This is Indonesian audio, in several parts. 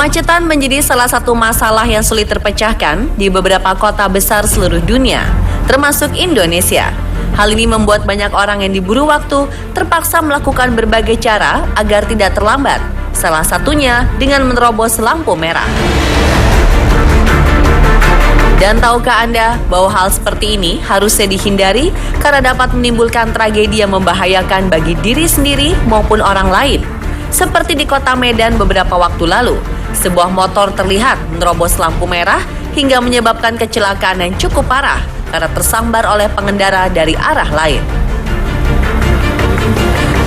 Kemacetan menjadi salah satu masalah yang sulit terpecahkan di beberapa kota besar seluruh dunia, termasuk Indonesia. Hal ini membuat banyak orang yang diburu waktu terpaksa melakukan berbagai cara agar tidak terlambat, salah satunya dengan menerobos lampu merah. Dan tahukah Anda bahwa hal seperti ini harusnya dihindari karena dapat menimbulkan tragedi yang membahayakan bagi diri sendiri maupun orang lain. Seperti di kota Medan beberapa waktu lalu, sebuah motor terlihat menerobos lampu merah hingga menyebabkan kecelakaan yang cukup parah karena tersambar oleh pengendara dari arah lain.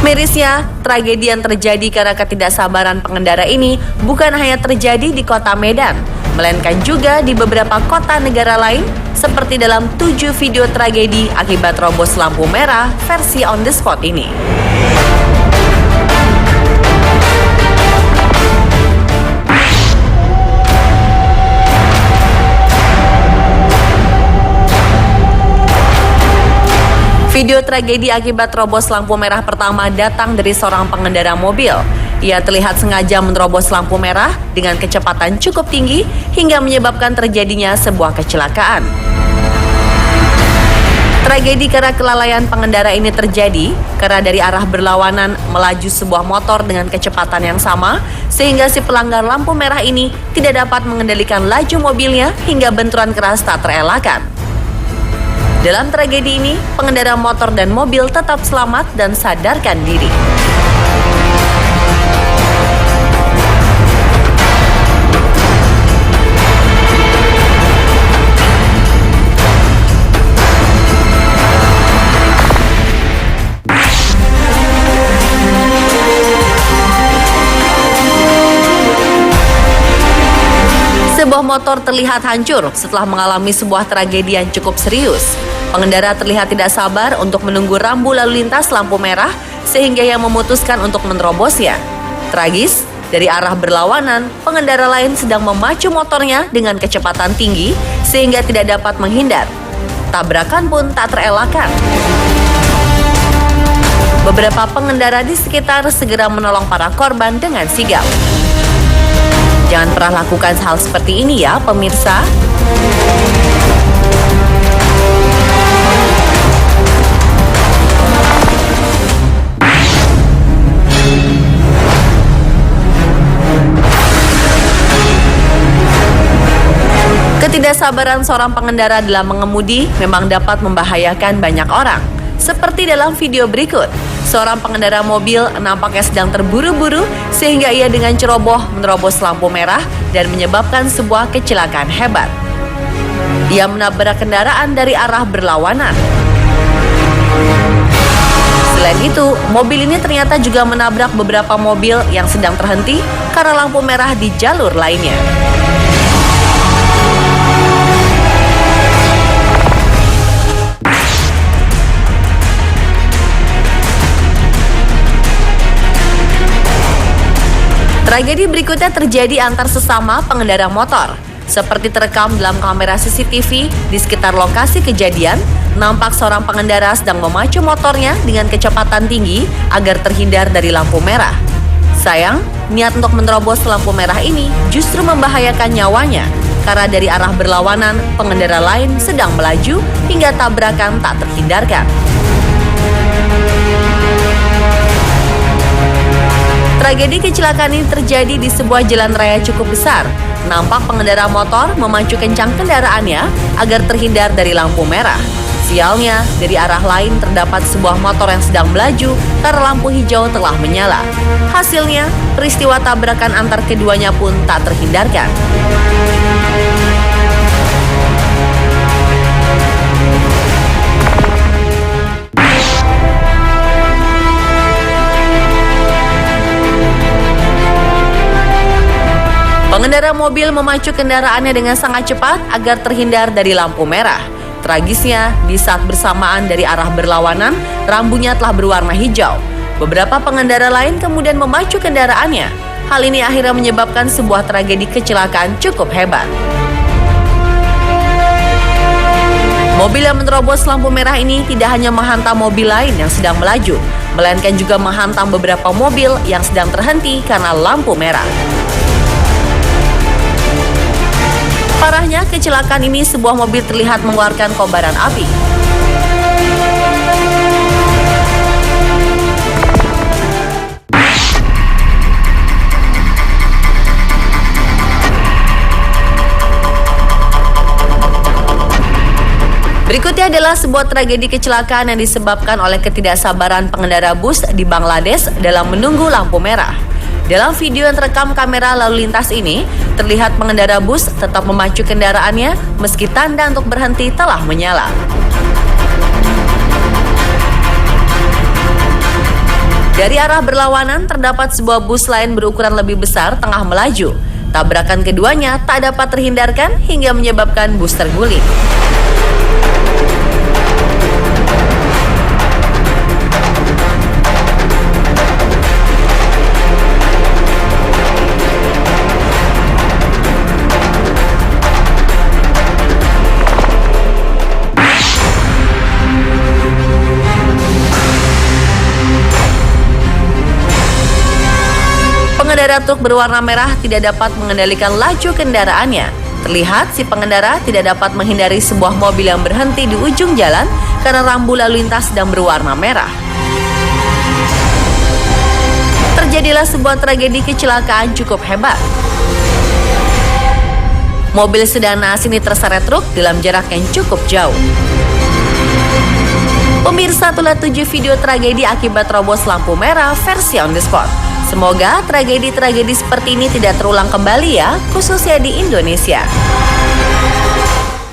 Mirisnya, tragedi yang terjadi karena ketidaksabaran pengendara ini bukan hanya terjadi di kota Medan, melainkan juga di beberapa kota negara lain seperti dalam 7 video tragedi akibat robos lampu merah versi on the spot ini. Video tragedi akibat robos lampu merah pertama datang dari seorang pengendara mobil. Ia terlihat sengaja menerobos lampu merah dengan kecepatan cukup tinggi hingga menyebabkan terjadinya sebuah kecelakaan. Tragedi karena kelalaian pengendara ini terjadi karena dari arah berlawanan melaju sebuah motor dengan kecepatan yang sama sehingga si pelanggar lampu merah ini tidak dapat mengendalikan laju mobilnya hingga benturan keras tak terelakkan. Dalam tragedi ini, pengendara motor dan mobil tetap selamat dan sadarkan diri. Sebuah motor terlihat hancur setelah mengalami sebuah tragedi yang cukup serius. Pengendara terlihat tidak sabar untuk menunggu rambu lalu lintas lampu merah sehingga ia memutuskan untuk menerobosnya. Tragis, dari arah berlawanan, pengendara lain sedang memacu motornya dengan kecepatan tinggi sehingga tidak dapat menghindar. Tabrakan pun tak terelakkan. Beberapa pengendara di sekitar segera menolong para korban dengan sigap. Jangan pernah lakukan hal seperti ini ya, pemirsa. Ketidaksabaran seorang pengendara dalam mengemudi memang dapat membahayakan banyak orang. Seperti dalam video berikut, seorang pengendara mobil nampaknya sedang terburu-buru sehingga ia dengan ceroboh menerobos lampu merah dan menyebabkan sebuah kecelakaan hebat. Ia menabrak kendaraan dari arah berlawanan. Selain itu, mobil ini ternyata juga menabrak beberapa mobil yang sedang terhenti karena lampu merah di jalur lainnya. Tragedi berikutnya terjadi antar sesama pengendara motor. Seperti terekam dalam kamera CCTV di sekitar lokasi kejadian, nampak seorang pengendara sedang memacu motornya dengan kecepatan tinggi agar terhindar dari lampu merah. Sayang, niat untuk menerobos lampu merah ini justru membahayakan nyawanya karena dari arah berlawanan, pengendara lain sedang melaju hingga tabrakan tak terhindarkan. Tragedi kecelakaan ini terjadi di sebuah jalan raya cukup besar. Nampak pengendara motor memacu kencang kendaraannya agar terhindar dari lampu merah. Sialnya, dari arah lain terdapat sebuah motor yang sedang melaju karena lampu hijau telah menyala. Hasilnya, peristiwa tabrakan antar keduanya pun tak terhindarkan. Pengendara mobil memacu kendaraannya dengan sangat cepat agar terhindar dari lampu merah. Tragisnya, di saat bersamaan dari arah berlawanan, rambunya telah berwarna hijau. Beberapa pengendara lain kemudian memacu kendaraannya. Hal ini akhirnya menyebabkan sebuah tragedi kecelakaan cukup hebat. Mobil yang menerobos lampu merah ini tidak hanya menghantam mobil lain yang sedang melaju, melainkan juga menghantam beberapa mobil yang sedang terhenti karena lampu merah. Parahnya, kecelakaan ini sebuah mobil terlihat mengeluarkan kobaran api. Berikutnya adalah sebuah tragedi kecelakaan yang disebabkan oleh ketidaksabaran pengendara bus di Bangladesh dalam menunggu lampu merah. Dalam video yang terekam kamera lalu lintas ini, terlihat pengendara bus tetap memacu kendaraannya meski tanda untuk berhenti telah menyala. Dari arah berlawanan, terdapat sebuah bus lain berukuran lebih besar tengah melaju. Tabrakan keduanya tak dapat terhindarkan hingga menyebabkan bus terguling. Pengendara truk berwarna merah tidak dapat mengendalikan laju kendaraannya. Terlihat si pengendara tidak dapat menghindari sebuah mobil yang berhenti di ujung jalan karena rambu lalu lintas sedang berwarna merah. Terjadilah sebuah tragedi kecelakaan cukup hebat. Mobil sedan naas ini terseret truk dalam jarak yang cukup jauh. Pemirsa, itulah 7 video tragedi akibat terobos lampu merah versi on the spot. Semoga tragedi-tragedi seperti ini tidak terulang kembali ya, khususnya di Indonesia.